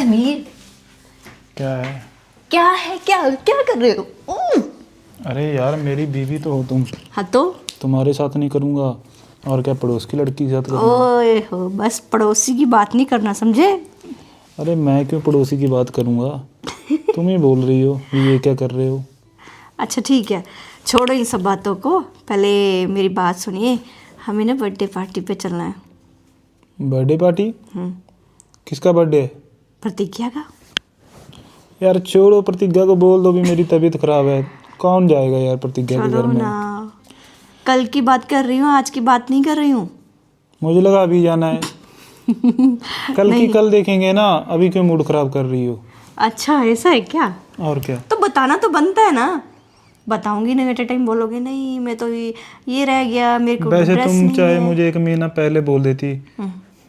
समीर, क्या है? क्या है? क्या क्या कर रहे हो? अरे यार मेरी बीवी तो हो तुम। हाँ तो तुम्हारे साथ नहीं करूँगा और क्या पड़ोस की लड़की के साथ करूँगा? ओए हो, बस पड़ोसी की बात नहीं करना, समझे? अरे मैं क्यों पड़ोसी की बात करूँगा? तुम ही बोल रही हो ये क्या कर रहे हो। अच्छा ठीक है, छोड़ो इन सब बातों को, पहले मेरी बात सुनिए। हमें ना बर्थडे पार्टी पे चलना है। Birthday party? किसका बर्थडे है? प्रतिज्ञा का। यार छोड़ो, प्रतिज्ञा को बोल दो भी मेरी तबीयत खराब है। कौन जाएगा यार प्रतिज्ञा के घर चलो में? ना, कल की बात कर रही हूँ, आज की बात नहीं कर रही हूँ। मुझे लगा अभी जाना है। कल की नहीं। कल देखेंगे ना, अभी क्यों मूड खराब कर रही हो? अच्छा ऐसा है क्या? और क्या। तो बताना तो बनता है ना। बताऊंगी नहीं, एट ए टाइम बोलोगे नहीं मैं तो ये रह गया, मेरे को वैसे ड्रेस तुम नहीं चाहे है। मुझे 1 महीना पहले बोल देती,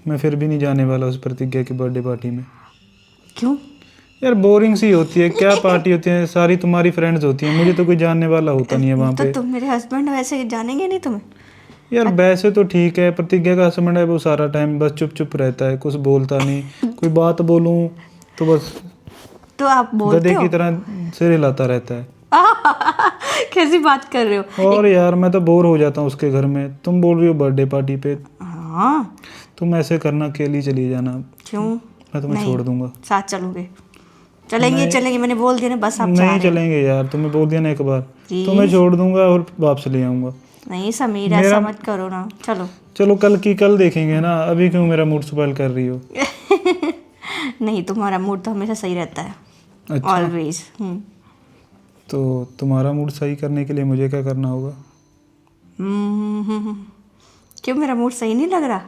मैं फिर भी नहीं जाने वाला उस प्रतिज्ञा की बर्थडे पार्टी में। क्यों? यार बोरिंग सी होती है, क्या पार्टी होती है, सारी तुम्हारी फ्रेंड्स होती हैं, मुझे तो कोई जानने वाला होता नहीं है वहाँ तो पे। तुम मेरे हस्बैंड वैसे जानेंगे नहीं तुम्हें? यार वैसे तो ठीक है, प्रतिज्ञा का हस्बैंड है वो सारा टाइम बस चुप चुप रहता है, कुछ बोलता नहीं। कोई बात बोलूँ तो बस तो आप बोलते गधे हो? की तरह सिर हिलाता रहता है। कैसी बात कर रहे हो? और यार मैं तो बोर हो जाता हूँ उसके घर में। तुम बोल रही हो बर्थडे पार्टी पे, हाँ। तुम ऐसे करना, अकेली चली जाना, क्यों? मैं तुम्हें नहीं, छोड़ दूंगा। साथ चलोगे? चलेंगे नहीं, चलेंगे, मैंने बोल दिया ना, बस आप जा नहीं रहे हो। चलेंगे यार, तुम्हें बोल दिया ना एक बार। तुम्हें प्लीज। छोड़ दूंगा और वापस ले आऊंगा। नहीं समीर, ऐसा मेरा मत करो ना, चलो। चलो कल की कल देखेंगे ना, अभी क्यों मेरा मूड स्पॉइल कर रही हो? नहीं, तुम्हारा मूड तो हमेशा सही रहता है, अच्छा, ऑलवेज। तो तुम्हारा मूड सही करने के लिए मुझे क्या करना होगा? क्यों, मेरा मूड सही नहीं लग रहा?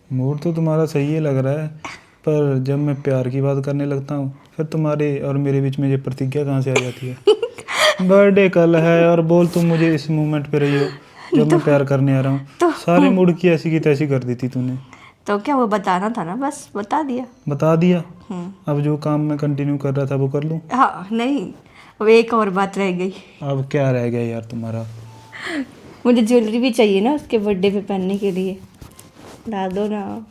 मूड तो तुम्हारा सही ही लग रहा है, पर जब मैं प्यार की बात करने लगता हूँ फिर तुम्हारे और मेरे बीच में ये प्रतिज्ञा कहाँ से आ जाती है? बर्थडे कल है और बोल तुम मुझे इस मोमेंट पे रही हो जब मैं प्यार करने आ रहा हूँ। तो सारे मूड की ऐसी की तैसी कर दी थी तूने। तो क्या वो बताना था ना, बस बता दिया। बता दिया। अब जो काम मैं कंटिन्यू कर रहा था वो कर लूँ? हाँ नहीं, वो एक और बात रह गई। अब क्या रह गया यार तुम्हारा? मुझे ज्वेलरी भी चाहिए ना उसके बर्थडे पे पहनने के लिए, ला दो ना।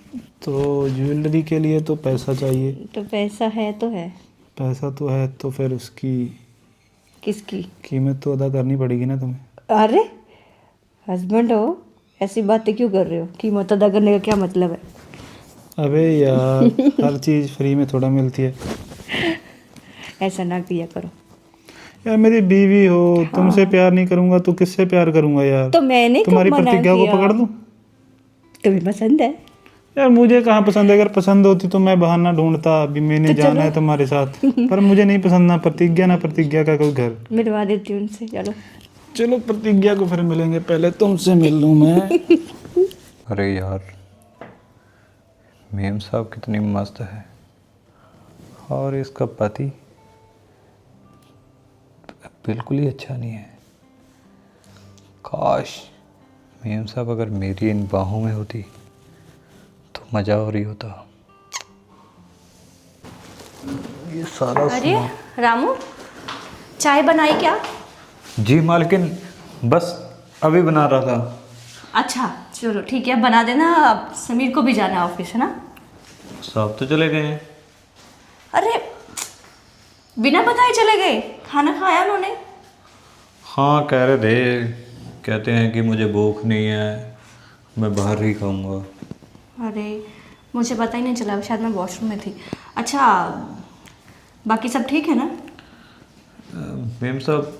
तो ज्वेलरी के लिए तो पैसा चाहिए। तो पैसा है तो है। पैसा तो है तो फिर उसकी किसकी? कीमत तो अदा करनी पड़ेगी ना तुम्हें। अरे हस्बैंड हो, ऐसी बातें क्यों कर रहे हो? कीमत अदा करने का क्या मतलब है? अबे यार हर चीज़ फ्री में थोड़ा मिलती है। ऐसा ना किया करो। यार मेरी बीवी हो, तुमसे प्यार नहीं करूंगा तो किससे प्यार करूंगा यार? तो मैंने कब तुम्हारी मना प्रतिज्ञा को किया? पकड़ लूं? तुम्हें पसंद है? यार मुझे कहाँ पसंद है, अगर पसंद होती तो मैं बहाना ढूंढता अभी मैंने तो जाना चलो। है तुम्हारे साथ। पर मुझे नहीं पसंद, ना प्रतिज्ञा ना प्रतिज्ञा का कोई घर। मिलवा देती हूँ उनसे, चलो। चलो प्रतिज्ञा को फिर मिलेंगे, पहले तुमसे मिल लूँ मैं। अरे यार, मेम साहब कितनी मस्त है और इसका पति बिल्कुल ही अच्छा नहीं है। काश मेम साहब अगर मेरी इन बाहों में होती तो मज़ा और ही होता। ये सारा अरे रामू, चाय बनाई क्या? जी मालकिन, बस अभी बना रहा था। अच्छा चलो ठीक है, बना देना। अब समीर को भी जाना है ऑफिस, है ना? साहब तो चले गए हैं। अरे बिना बताए चले गए? खाना खाया उन्होंने? हाँ कह रहे थे, कहते हैं कि मुझे भूख नहीं है, मैं बाहर ही खाऊंगा। अरे मुझे पता ही नहीं चला, शायद मैं वॉशरूम में थी। अच्छा, बाकी सब ठीक है ना? मेम साहब,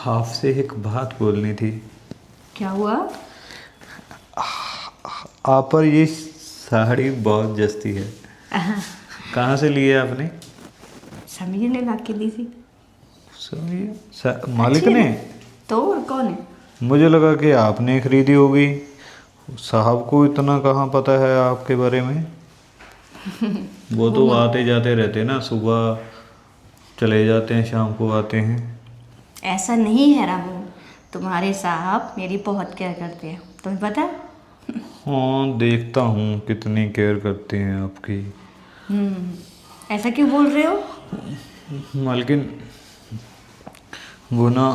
आपसे एक बात बोलनी थी। क्या हुआ? आप पर ये साड़ी बहुत जचती है। कहाँ से ली है आपने? समीर ने ला के दी थी। मालिक अच्छी है ने? ना? तो और कौन है? मुझे लगा कि आपने खरीदी होगी। साहब को इतना कहाँ पता है आपके बारे में? वो तो आते जाते रहते हैं ना, सुबह चले जाते हैं, शाम को आते हैं। ऐसा नहीं है रामू, तुम्हारे साहब मेरी बहुत केयर करते हैं, तुम्हें पता है? हाँ देखता हूँ कितनी केयर करते हैं आपकी। ऐसा क्यों बोल रहे हो? मालकिन, वो ना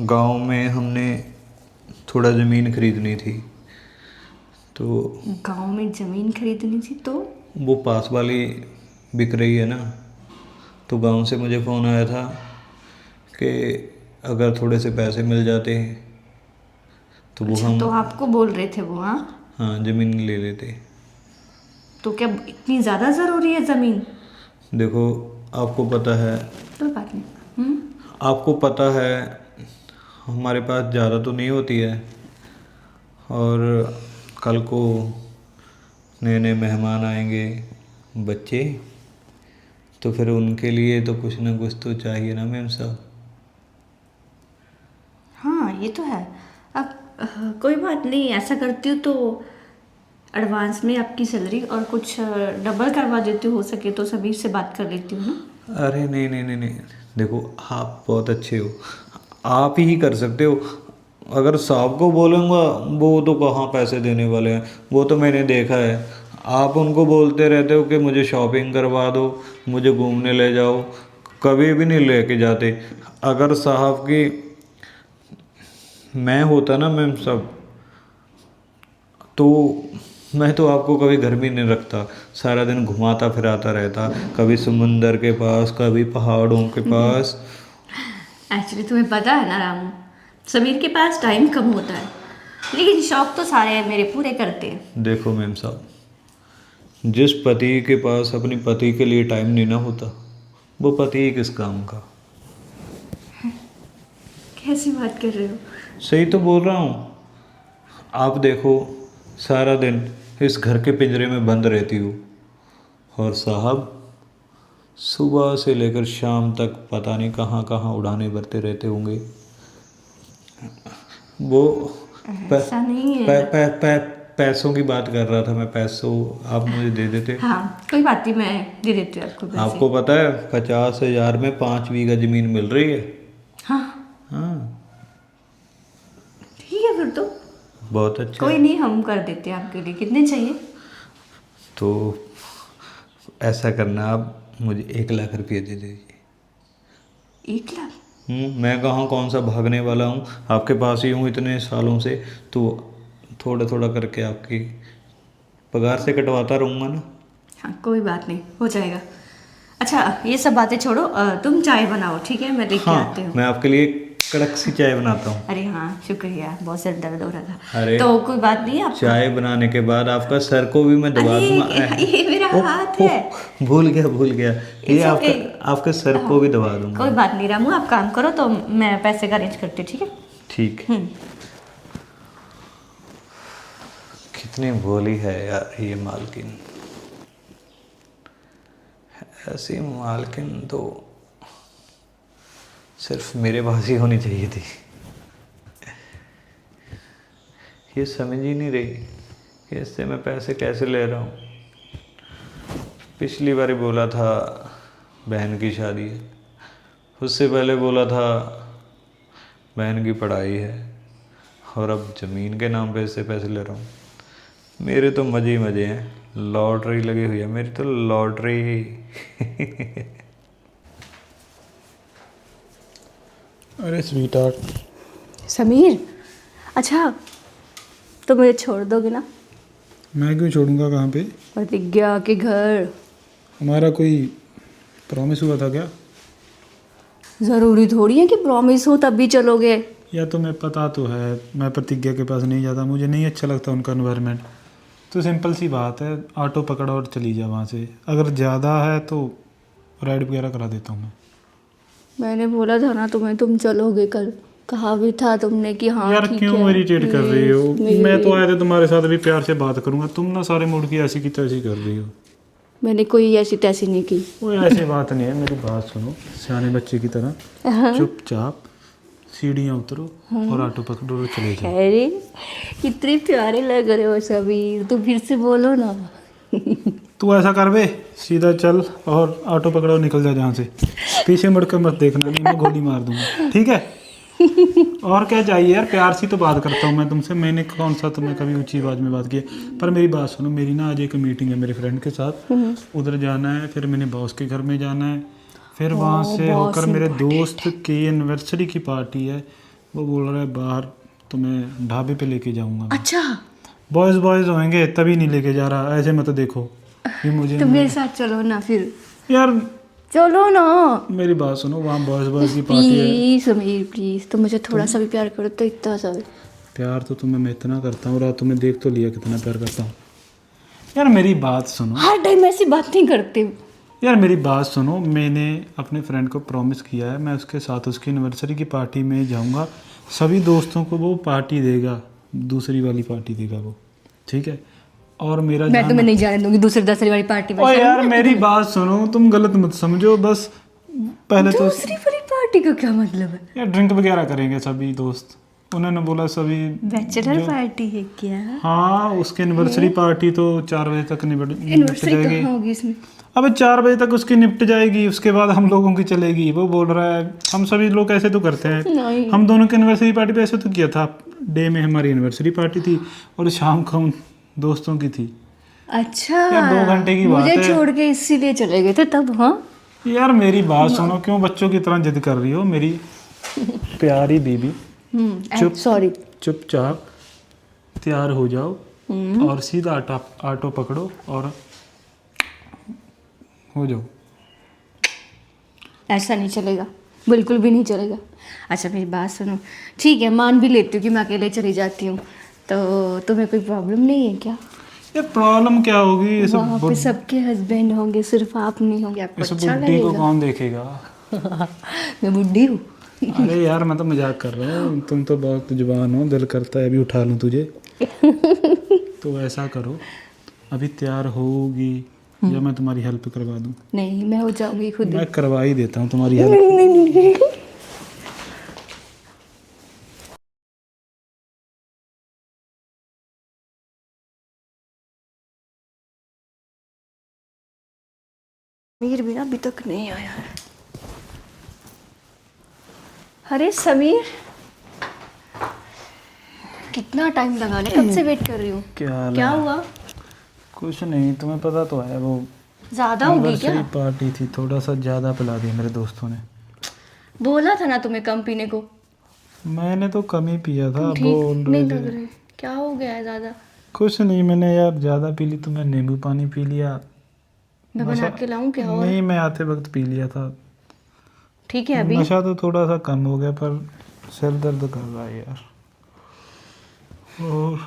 गांव में हमने थोड़ा ज़मीन खरीदनी थी, तो गांव में ज़मीन खरीदनी थी तो? वो पास वाली बिक रही है ना, तो गांव से मुझे फ़ोन आया था कि अगर थोड़े से पैसे मिल जाते तो वो अच्छा, हम तो आपको बोल रहे थे वो? हाँ, हाँ ज़मीन ले लेते। तो क्या इतनी ज़्यादा ज़रूरी है ज़मीन? देखो आपको पता है, कोई बात नहीं। हम्म। आपको पता है हमारे पास ज़्यादा तो नहीं होती है, और कल को नए नए मेहमान आएंगे, बच्चे, तो फिर उनके लिए तो कुछ ना कुछ तो चाहिए ना मैम साहब। हाँ, ये तो है। अब कोई बात नहीं, ऐसा करती हूँ तो एडवांस में आपकी सैलरी और कुछ डबल करवा देती हूँ, हो सके तो समीर से बात कर लेती हूँ ना। अरे नहीं नहीं नहीं नहीं, देखो आप बहुत अच्छे हो, आप ही कर सकते हो। अगर साहब को बोलूँगा वो तो कहाँ पैसे देने वाले हैं, वो तो मैंने देखा है। आप उनको बोलते रहते हो कि मुझे शॉपिंग करवा दो, मुझे घूमने ले जाओ, कभी भी नहीं लेके जाते। अगर साहब की मैं होता ना मैम साहब, तो मैं तो आपको कभी घर भी नहीं रखता, सारा दिन घुमाता फिराता रहता, कभी समुंदर के पास, कभी पहाड़ों के पास। एक्चुअली तुम्हें पता है ना रामू, समीर के पास टाइम कम होता है, लेकिन शौक तो सारे मेरे पूरे करते हैं। देखो मैम साहब, जिस पति के पास अपनी पति के लिए टाइम नहीं ना होता, वो पति ही किस काम का। कैसी बात कर रहे हो? सही तो बोल रहा हूँ। आप देखो, सारा दिन इस घर के पिंजरे में बंद रहती हूँ, और साहब सुबह से लेकर शाम तक पता नहीं कहाँ कहाँ उड़ाने भरते रहते होंगे। वो ऐसा नहीं है। पैसों की बात कर रहा था मैं, पैसों आप मुझे दे देते। हाँ, कोई बात नहीं, मैं दे देती हूँ आपको पैसे। आपको पता है 50,000 में 5 बीघा जमीन मिल रही है। हाँ, हाँ, ठीक है फिर तो। बहुत अच्छा। कोई नहीं, हम कर देते हैं आपके लिए। कितने चाहिए? तो ऐसा करना, आप मुझे 1 लाख रुपये दे दीजिए। 1 लाख? मैं कहाँ कौन सा भागने वाला हूँ, आपके पास ही हूँ इतने सालों से, तो थोड़ा थोड़ा करके आपकी पगार से कटवाता रहूँगा ना। हाँ, कोई बात नहीं, हो जाएगा। अच्छा, ये सब बातें छोड़ो, तुम चाय बनाओ, ठीक है? मैं लेके आती हाँ, हूँ। मैं आपके लिए कड़क सी चाय बनाता हूँ। अरे हाँ, शुक्रिया, बहुत सिर दर्द हो रहा था। अरे, तो कोई बात नहीं, आप चाय बनाने के बाद आपका सर को भी मैं दबा दूंगा। अरे, ये मेरा हाथ है। भूल गया, ये It's आपका okay. आपके सर को भी दबा दूंगा। कोई बात नहीं रामू, आप काम करो तो मैं पैसे का अरेंज करती हूँ, ठीक है? ठीक है। कितनी भोली है यार ये मालकिन, ऐसी मालकिन तो सिर्फ मेरे पास ही होनी चाहिए थी। ये समझ ही नहीं रही कि इससे मैं पैसे कैसे ले रहा हूँ। पिछली बार बोला था बहन की शादी है, उससे पहले बोला था बहन की पढ़ाई है, और अब ज़मीन के नाम पे इससे पैसे ले रहा हूँ। मेरे तो मज़े ही मज़े हैं, लॉटरी लगी हुई है मेरी तो, लॉटरी। अरे स्वीट हार्ट, समीर, अच्छा तो मुझे छोड़ दोगे ना? मैं क्यों छोड़ूंगा? कहाँ पे? प्रतिज्ञा के घर। हमारा कोई प्रॉमिस हुआ था क्या? ज़रूरी थोड़ी है कि प्रॉमिस हो तब भी चलोगे। या तुम्हें पता तो है मैं प्रतिज्ञा के पास नहीं जाता, मुझे नहीं अच्छा लगता उनका एनवायरनमेंट। तो सिंपल सी बात है, ऑटो पकड़ो और चली जा वहाँ से। अगर ज़्यादा है तो राइड वगैरह करा देता हूँ मैं। मैंने बोला था ना तुम्हें, तुम चलोगे कल, कहा भी था तुमने कि हाँ यार ठीक क्यों है। इरिटेट कर रही हो? मेरी- मैं तो आया था तुम्हारे साथ भी प्यार से बात करूंगा, तुम ना सारे मूड की ऐसी की तैसी कर रही हो। मैंने कोई ऐसी तैसी नहीं की। वो ऐसी बात नहीं है, मेरी बात सुनो सियाने बच्चे की तरह। चुपचाप सीढ़ियाँ उतरो और ऑटो पकड़ो और चले जाओ। अरे कितने प्यारे लग रहे हो समीर, तुम फिर से बोलो ना। तू ऐसा कर बे, सीधा चल और ऑटो पकड़ो, निकल जा जहाँ से। पीछे मुड़कर मत देखना, नहीं मैं गोली मार दूंगा, ठीक है? और क्या चाहिए यार, प्यार से तो बात करता हूँ मैं तुमसे, मैंने कौन सा तुम्हें कभी ऊंची आवाज़ में बात की है? पर मेरी बात सुनो, मेरी ना आज एक मीटिंग है मेरे फ्रेंड के साथ, उधर जाना है, फिर मैंने बॉस के घर में जाना है, फिर वहाँ से होकर मेरे दोस्त की एनिवर्सरी की पार्टी है, वो बोल रहा है बाहर तुम्हें ढाबे पे लेके जाऊँगा। अच्छा, बॉयज़ बॉयज़ होंगे तभी नहीं लेके जा रहा, ऐसे मत देखो कि मुझे तो मेरे साथ चलो ना फिर, यार चलो ना मेरी बात सुनो, वहाँ बॉयज़ बॉयज़ की पार्टी है। प्लीज समीर प्लीज, तुम मुझे थोड़ा सा भी प्यार करो तो, इतना सा भी। प्यार तो तुम्हें मैं इतना करता हूँ, रात तुम्हें देख तो लिया कितना प्यार करता हूँ। यार मेरी बात सुनो, हर टाइम ऐसी बात नहीं करते। यार मेरी बात सुनो, मैंने अपने फ्रेंड को प्रॉमिस किया है मैं उसके साथ उसकी एनिवर्सरी की पार्टी में जाऊंगा, सभी दोस्तों को वो पार्टी देगा, दूसरी वाली पार्टी देगा वो, ठीक है। और मेरा मैं जाना, तुम्हें नहीं जाने दूंगी दूसरी दसरी वाली पार्टी में। ओ यार मेरी बात सुनो, तुम गलत मत समझो, बस पहले तो दूसरी वाली पार्टी का क्या मतलब है? यार ड्रिंक वगैरह करेंगे सभी दोस्त, उन्होंने बोला सभी। बैचलर पार्टी है क्या? हाँ उसकी एनिवर्सरी पार्टी तो 4 बजे तक निपट एनिवर्सरी जाएगी। कहाँ होगी इसमें? अबे 4 बजे तक उसकी निपट जाएगी, उसके बाद हम लोगों की चलेगी। वो बोल रहा है, हम सभी लोग ऐसे तो करते हैं, नहीं। हम दोनों की एनिवर्सरी पार्टी पे ऐसे तो किया था, डे में हमारी एनिवर्सरी पार्टी थी और शाम को हम दोस्तों की थी। अच्छा यार 2 घंटे की बात मुझे है। छोड़ के इसीलिए चले गए थे तब? हाँ यार मेरी बात सुनो, क्यों बच्चों की तरह जिद कर रही हो मेरी प्यारी बीबी? चुप सॉरी। चुपचाप तैयार हो जाओ और सीधा ऑटो पकड़ो और हो जाओ। ऐसा नहीं चलेगा, बिल्कुल भी नहीं चलेगा। अच्छा मेरी बात सुनो, ठीक है मान भी लेती हूँ कि मैं अकेले चली जाती हूँ, तो तुम्हें कोई प्रॉब्लम नहीं है क्या? ये प्रॉब्लम क्या होगी? इस वहाँ पे सबके हस्बैंड होंगे, सिर्फ आप नहीं होंगे, आपको इस अच्छा बुड्ढी को लगेगा? कौन देखेगा? मैं बुढ़ी हूँ? अरे यार मैं तो मजाक कर रहा हूँ, तुम तो बहुत जुबान हो, दिल करता है अभी उठा लूँ तुझे। तो ऐसा करो, अभी तैयार होगी या मैं तुम्हारी हेल्प करवा दूँ? नहीं मैं हो जाऊंगी खुद ही। मैं करवा ही देता हूँ तुम्हारी हेल्प। नहीं नहीं नहीं नहीं। समीर भी ना अभी तक नहीं आया है। अरे समीर, कितना टाइम लगा ले, कब से वेट कर रही हूँ। क्या हुआ? कुछ नहीं, तुम्हें पता तो है वो ज्यादा होगी क्या? एनिवर्सरी पार्टी थी, थोड़ा सा ज़्यादा पिला दिया मेरे दोस्तों ने। बोला था ना तुम्हें कम पीने को। मैंने तो कम ही पिया था, ठीक बोल नहीं रहे लग थे। रहे, क्या हो गया है ज्यादा? कुछ नहीं, मैंने यार ज़्यादा पी ली तो मैं नींबू पानी पी लिया। मैं बना नशा के लाऊं क्या? और नहीं, मैं आते वक्त पी लिया था। ठीक है अभी? नशा तो थोड़ा सा कम हो गया पर सिर दर्द कर रहा है यार। और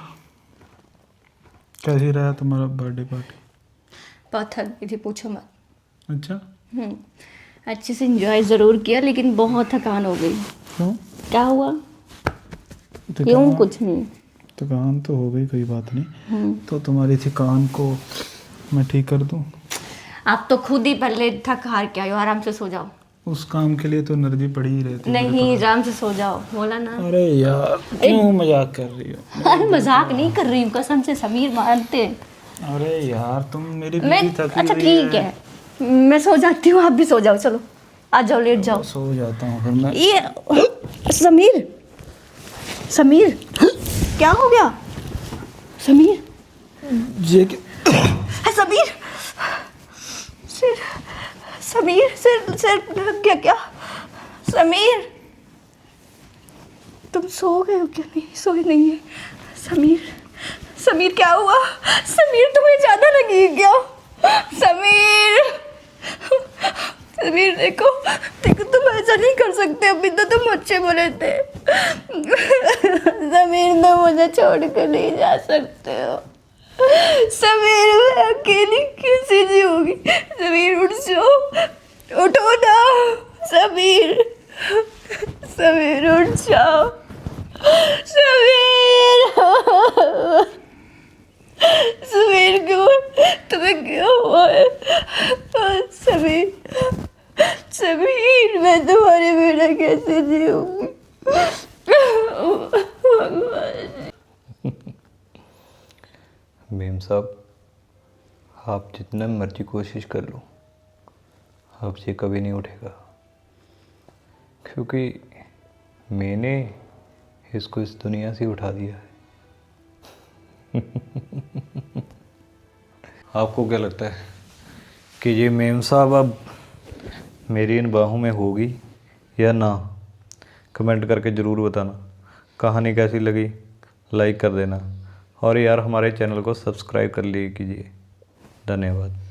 कैसी रहा तुम्हारा बर्थडे पार्टी? बहुत थक गई थी, पूछो मत। अच्छा, अच्छे से एंजॉय ज़रूर किया लेकिन बहुत थकान हो गई। क्यों? क्या हुआ? क्यों? थकान कुछ नहीं। थकान तो हो गई, कोई बात नहीं। तो तुम्हारी थकान को मैं ठीक कर दूं? आप तो खुद ही पहले थक हार के आए हो, आराम से सो जाओ। उस काम के लिए तो एनर्जी पड़ी ही रहती है मेरे नहीं आराम से सो जाओ, बोला ना। पास। अरे यार क्यों मजाक कर रही हो? अरे मजाक नहीं कर रही हूँ, कसम से समीर मानते हैं। अरे यार तुम मेरी मैं बीवी थकी अच्छा हुई ठीक है, मैं सो जाती हूँ, आप भी सो जाओ, चलो आ जाओ, लेट जाओ। सो जाता हूँ फिर मैं। ये समीर, समीर क्या हो गया? समीर, ये समीर, सिर, समीर सिर सिर लग गया क्या? समीर तुम सो गए हो क्या? नहीं सोए नहीं है। समीर, समीर क्या हुआ? समीर तुम्हें ज्यादा लगी है क्या? समीर, समीर देखो देखो, तुम ऐसा नहीं कर सकते, अभी तो तुम अच्छे बोले थे। समीर तुम मुझे छोड़ कर नहीं जा सकते हो। समीर मैं अकेली कैसे जीऊंगी? समीर उठ जाओ, उठो ना समीर, समीर उठ जाओ, समीर, समीर क्यों, तुम्हें क्या हुआ है? समीर, समीर मैं तुम्हारे बिना कैसे जीऊंगी? भीम साहब, आप जितना मर्जी कोशिश कर लो, आपसे कभी नहीं उठेगा, क्योंकि मैंने इसको इस दुनिया से उठा दिया है। आपको क्या लगता है कि ये मेम साहब अब मेरी इन बाहों में होगी या ना? कमेंट करके ज़रूर बताना। कहानी कैसी लगी लाइक कर देना और यार हमारे चैनल को सब्सक्राइब कर लिए कीजिए। धन्यवाद।